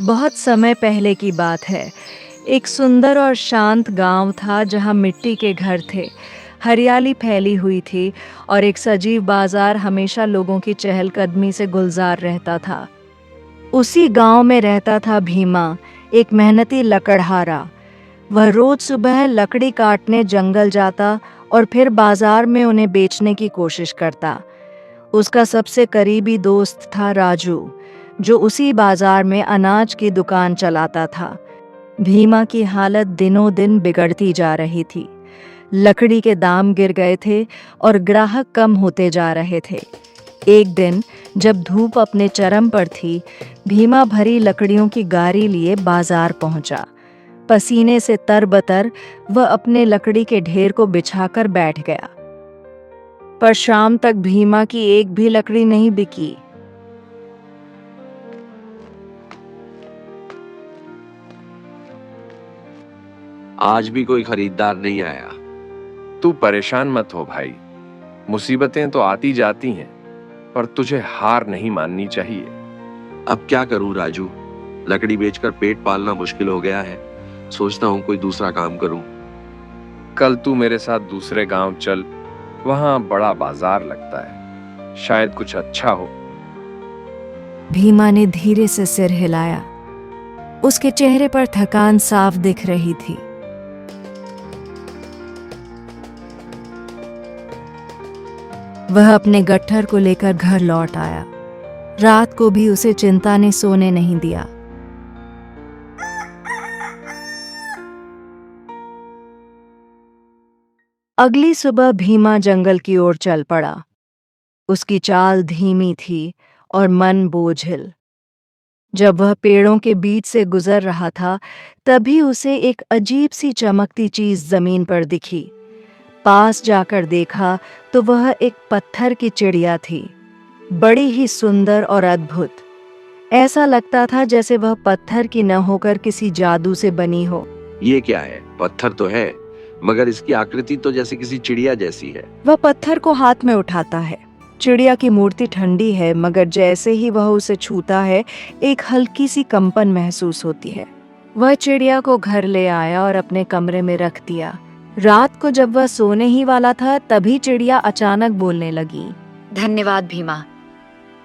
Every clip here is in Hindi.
बहुत समय पहले की बात है। एक सुंदर और शांत गांव था जहां मिट्टी के घर थे, हरियाली फैली हुई थी और एक सजीव बाजार हमेशा लोगों की चहलकदमी से गुलजार रहता था। उसी गांव में रहता था भीमा, एक मेहनती लकड़हारा। वह रोज सुबह लकड़ी काटने जंगल जाता और फिर बाजार में उन्हें बेचने की कोशिश करता। उसका सबसे करीबी दोस्त था राजू, जो उसी बाजार में अनाज की दुकान चलाता था। भीमा की हालत दिनों दिन बिगड़ती जा रही थी। लकड़ी के दाम गिर गए थे और ग्राहक कम होते जा रहे थे। एक दिन जब धूप अपने चरम पर थी, भीमा भरी लकड़ियों की गाड़ी लिए बाजार पहुंचा। पसीने से तरबतर वह अपने लकड़ी के ढेर को बिछाकर बैठ गया। पर शाम तक भीमा की एक भी लकड़ी नहीं बिकी। आज भी कोई खरीदार नहीं आया। तू परेशान मत हो भाई, मुसीबतें तो आती जाती हैं, पर तुझे हार नहीं माननी चाहिए। अब क्या करूं राजू, लकड़ी बेचकर पेट पालना मुश्किल हो गया है। सोचता हूं कोई दूसरा काम करूं। कल तू मेरे साथ दूसरे गांव चल, वहां बड़ा बाजार लगता है, शायद कुछ अच्छा हो। भीमा ने धीरे से सिर हिलाया। उसके चेहरे पर थकान साफ दिख रही थी। वह अपने गट्ठर को लेकर घर लौट आया। रात को भी उसे चिंता ने सोने नहीं दिया। अगली सुबह भीमा जंगल की ओर चल पड़ा। उसकी चाल धीमी थी और मन बोझिल। जब वह पेड़ों के बीच से गुजर रहा था, तभी उसे एक अजीब सी चमकती चीज जमीन पर दिखी। पास जाकर देखा तो वह एक पत्थर की चिड़िया थी, बड़ी ही सुंदर और अद्भुत। ऐसा लगता था जैसे वह पत्थर की न होकर किसी जादू से बनी हो। ये क्या है? पत्थर तो है, मगर इसकी आकृति तो जैसे किसी चिड़िया जैसी है। वह पत्थर को हाथ में उठाता है। चिड़िया की मूर्ति ठंडी है, मगर जैसे ही वह उसे छूता है, एक हल्की सी कंपन महसूस होती है। वह चिड़िया को घर ले आया और अपने कमरे में रख दिया। रात को जब वह सोने ही वाला था, तभी चिड़िया अचानक बोलने लगी। धन्यवाद भीमा,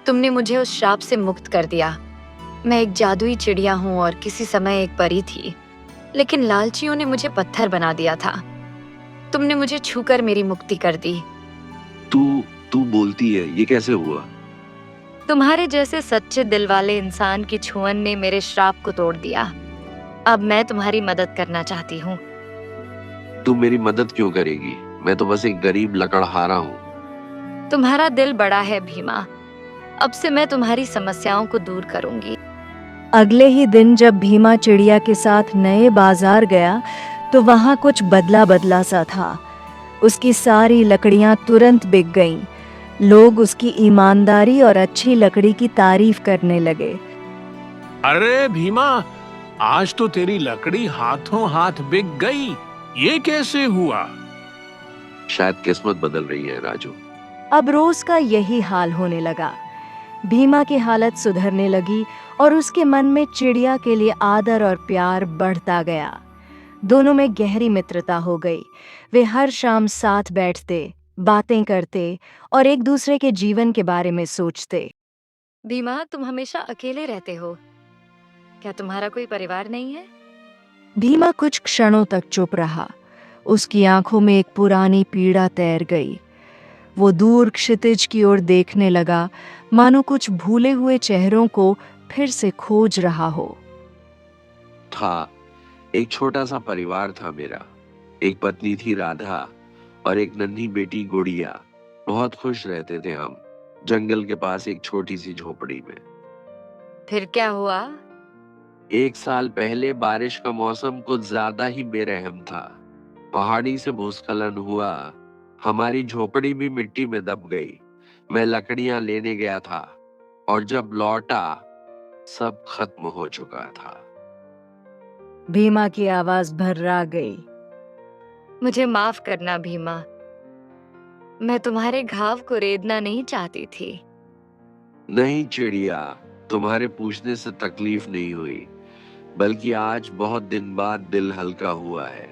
तुमने मुझे उस श्राप से मुक्त कर दिया। मैं एक जादुई चिड़िया हूँ और किसी समय एक परी थी, लेकिन लालचियों ने मुझे पत्थर बना दिया था। तुमने मुझे छूकर मेरी मुक्ति कर दी। तू बोलती है, ये कैसे हुआ? तुम्हारे जैसे सच्चे दिल वाले इंसान की छुअन ने मेरे श्राप को तोड़ दिया। अब मैं तुम्हारी मदद करना चाहती हूँ। तू मेरी मदद क्यों करेगी? मैं तो बस एक गरीब लकड़हारा हूँ। तुम्हारा दिल बड़ा है भीमा। अब से मैं तुम्हारी समस्याओं को दूर करूंगी। अगले ही दिन जब भीमा चिड़िया के साथ नए बाजार गया, तो वहां कुछ बदला बदला सा था। उसकी सारी लकड़ियां तुरंत बिक गईं। लोग उसकी ईमानदारी और अच्छी लकड़ी की तारीफ करने लगे। अरे भीमा, आज तो तेरी लकड़ी हाथों हाथ बिक गई। ये कैसे हुआ? शायद किस्मत बदल रही है राजू। अब रोज का यही हाल होने लगा। भीमा की हालत सुधरने लगी और उसके मन में चिड़िया के लिए आदर और प्यार बढ़ता गया। दोनों में गहरी मित्रता हो गई। वे हर शाम साथ बैठते, बातें करते और एक दूसरे के जीवन के बारे में सोचते। भीमा, तुम हमेशा अकेले रहते हो। क्या तुम्हारा कोई परिवार नहीं है? भीमा कुछ क्षणों तक चुप रहा। उसकी आंखों में एक पुरानी पीड़ा तैर गई। वो दूर क्षितिज की ओर देखने लगा, मानो कुछ भूले हुए चेहरों को फिर से खोज रहा हो। एक छोटा सा परिवार था मेरा। एक पत्नी थी राधा और एक नन्ही बेटी गुड़िया। बहुत खुश रहते थे हम, जंगल के पास एक छोटी सी झोपड़ी में। फिर क्या हुआ? एक साल पहले बारिश का मौसम कुछ ज्यादा ही बेरहम था। पहाड़ी से भूस्खलन हुआ। हमारी झोपड़ी भी मिट्टी में दब गई। मैं लकड़ियां लेने गया था और जब लौटा, सब खत्म हो चुका था। भीमा की आवाज भर्रा गई। मुझे माफ करना भीमा। मैं तुम्हारे घाव को रेदना नहीं चाहती थी। नहीं चिड़िया, तुम्हारे पूछने से तकलीफ नहीं हुई, बल्कि आज बहुत दिन बाद दिल हल्का हुआ है।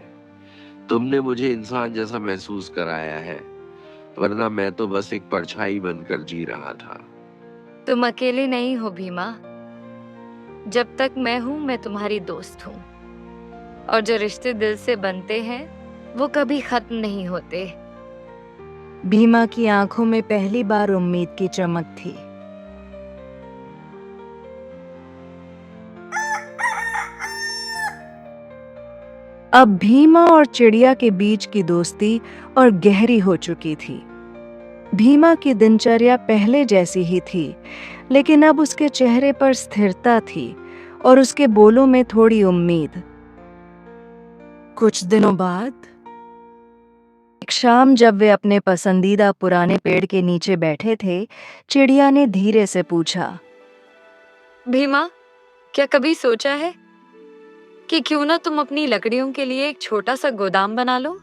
तुमने मुझे इंसान जैसा महसूस कराया है, वरना मैं तो बस एक परछाई बनकर जी रहा था। तुम अकेले नहीं हो भीमा। जब तक मैं हूं, मैं तुम्हारी दोस्त हूं। और जो रिश्ते दिल से बनते हैं, वो कभी खत्म नहीं होते। भीमा की आंखों में पहली बार उम्मीद की चमक थी। अब भीमा और चिड़िया के बीच की दोस्ती और गहरी हो चुकी थी। भीमा की दिनचर्या पहले जैसी ही थी, लेकिन अब उसके चेहरे पर स्थिरता थी और उसके बोलों में थोड़ी उम्मीद। कुछ दिनों बाद एक शाम, जब वे अपने पसंदीदा पुराने पेड़ के नीचे बैठे थे, चिड़िया ने धीरे से पूछा, भीमा, क्या कभी सोचा है कि क्यों ना तुम अपनी लकड़ियों के लिए एक छोटा सा गोदाम बना लो?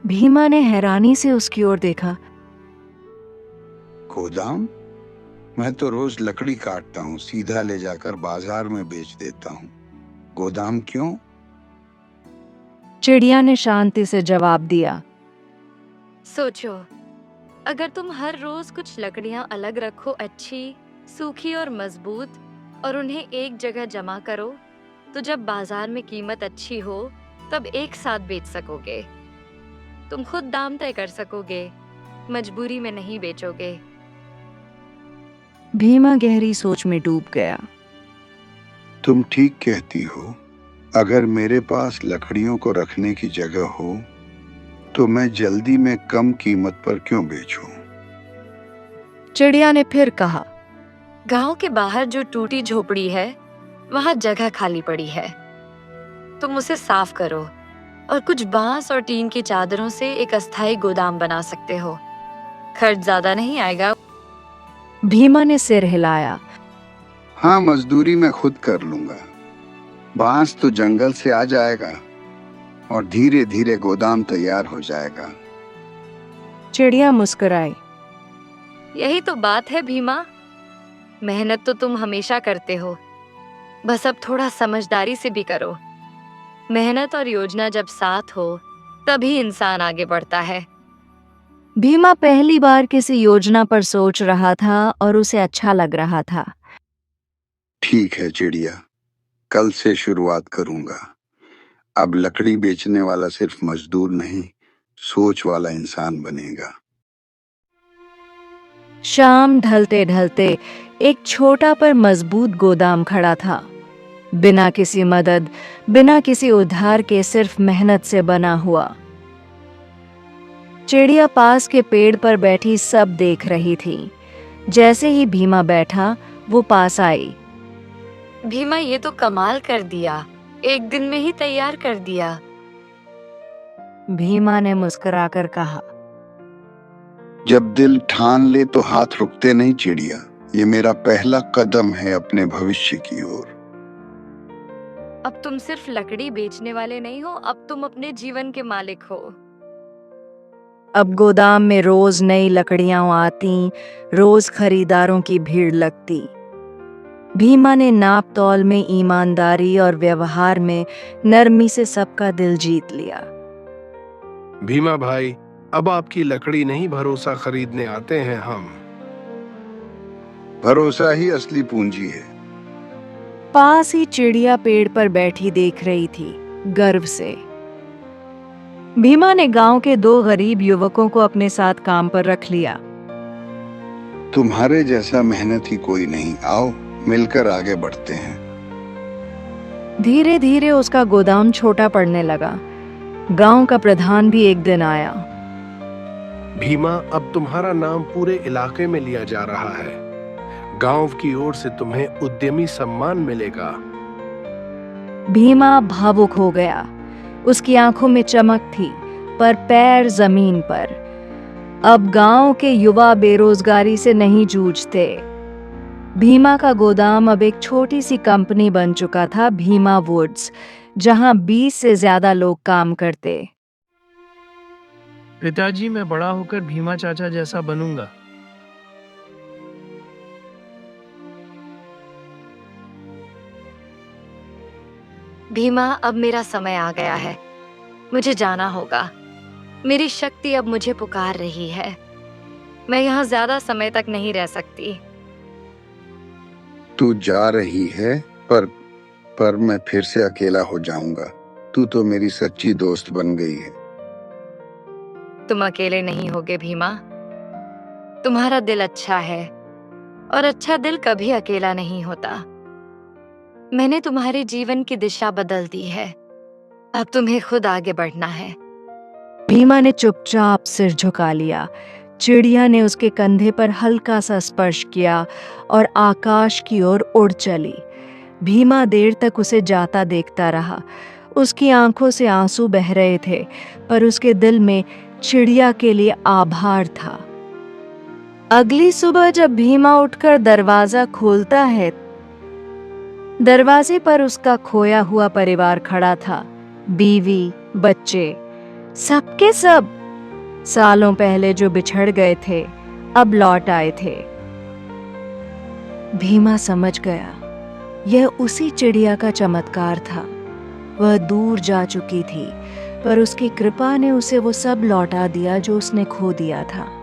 भीमा ने हैरानी से उसकी ओर देखा। गोदाम? मैं तो रोज लकड़ी काटता हूँ, सीधा ले जाकर बाजार में बेच देता हूँ। गोदाम क्यों? चिड़िया ने शांति से जवाब दिया, सोचो, अगर तुम हर रोज कुछ लकड़ियां अलग रखो, अच्छी, सूखी और मजबूत, और उन्हें एक जगह जमा करो, तो जब बाजार में कीमत अच्छी हो, तब एक साथ बेच सकोगे। तुम खुद दाम तय कर सकोगे, मजबूरी में नहीं बेचोगे। भीमा गहरी सोच में डूब गया। तुम ठीक कहती हो। अगर मेरे पास लकड़ियों को रखने की जगह हो, तो मैं जल्दी में कम कीमत पर क्यों बेचूं? चिड़िया ने फिर कहा, गांव के बाहर जो टूटी झोपड़ी है, वहां जगह खाली पड़ी है। तुम उसे साफ करो और कुछ बांस और टीन की चादरों से एक अस्थायी गोदाम बना सकते हो। खर्च ज्यादा नहीं आएगा। भीमा ने सिर हिलाया। हाँ, मजदूरी मैं खुद कर लूंगा। बांस तो जंगल से आ जाएगा और धीरे धीरे गोदाम तैयार हो जाएगा। चिड़िया मुस्कुराई। यही तो बात है भीमा। मेहनत तो तुम हमेशा करते हो, बस अब थोड़ा समझदारी से भी करो। मेहनत और योजना जब साथ हो, तभी इंसान आगे बढ़ता है। भीमा पहली बार किसी योजना पर सोच रहा था और उसे अच्छा लग रहा था। ठीक है चिड़िया, कल से शुरुआत करूंगा। अब लकड़ी बेचने वाला सिर्फ मजदूर नहीं, सोच वाला इंसान बनेगा। शाम ढलते ढलते एक छोटा पर मजबूत गोदाम खड़ा था। बिना किसी मदद, बिना किसी उधार के, सिर्फ मेहनत से बना हुआ। चिड़िया पास के पेड़ पर बैठी सब देख रही थी। जैसे ही भीमा बैठा, वो पास आई। भीमा, ये तो कमाल कर दिया। एक दिन में ही तैयार कर दिया। भीमा ने मुस्कुराकर कहा, जब दिल ठान ले तो हाथ रुकते नहीं चिड़िया। ये मेरा पहला कदम है अपने भविष्य की ओर। अब तुम सिर्फ लकड़ी बेचने वाले नहीं हो, अब तुम अपने जीवन के मालिक हो। अब गोदाम में रोज नई लकड़ियां आती, रोज खरीदारों की भीड़ लगती। भीमा ने नाप तौल में ईमानदारी और व्यवहार में नरमी से सबका दिल जीत लिया। भीमा भाई, अब आपकी लकड़ी नहीं, भरोसा खरीदने आते हैं हम। भरोसा ही असली पूंजी है। पास ही चिड़िया पेड़ पर बैठी देख रही थी, गर्व से। भीमा ने गांव के 2 गरीब युवकों को अपने साथ काम पर रख लिया। तुम्हारे जैसा मेहनती कोई नहीं, आओ मिलकर आगे बढ़ते हैं। धीरे धीरे उसका गोदाम छोटा पड़ने लगा। गांव का प्रधान भी एक दिन आया। भीमा, अब तुम्हारा नाम पूरे इलाके में लिया जा रहा है। गांव की ओर से तुम्हें उद्यमी सम्मान मिलेगा। भीमा भावुक हो गया। उसकी आंखों में चमक थी, पर पैर जमीन पर। अब गांव के युवा बेरोजगारी से नहीं जूझते। भीमा का गोदाम अब एक छोटी सी कंपनी बन चुका था, भीमा वुड्स, जहां 20 से ज्यादा लोग काम करते। पिताजी, मैं बड़ा होकर भीमा चाचा जैसा बनूंगा। भीमा, अब मेरा समय आ गया है। मुझे जाना होगा। मेरी शक्ति अब मुझे पुकार रही है। मैं यहाँ ज्यादा समय तक नहीं रह सकती। तू जा रही है, पर मैं फिर से अकेला हो जाऊंगा। तू तो मेरी सच्ची दोस्त बन गई है। तुम अकेले नहीं होगे भीमा। तुम्हारा दिल अच्छा है और अच्छा दिल कभी अकेला नहीं होता। मैंने तुम्हारे जीवन की दिशा बदल दी है। अब तुम्हें खुद आगे बढ़ना है। भीमा ने चुपचाप सिर झुका लिया। चिड़िया ने उसके कंधे पर हल्का सा स्पर्श किया और आकाश की ओर उड़ चली। भीमा देर तक उसे जाता देखता रहा। उसकी आंखों से आंसू बह रहे थे, पर उसके दिल में चिड़िया के लिए आभार था। अगली सुबह जब भीमा उठकर दरवाजा खोलता है, दरवाजे पर उसका खोया हुआ परिवार खड़ा था। बीवी, बच्चे, सबके सब सालों पहले जो बिछड़ गए थे, अब लौट आए थे। भीमा समझ गया, यह उसी चिड़िया का चमत्कार था। वह दूर जा चुकी थी, पर उसकी कृपा ने उसे वो सब लौटा दिया जो उसने खो दिया था।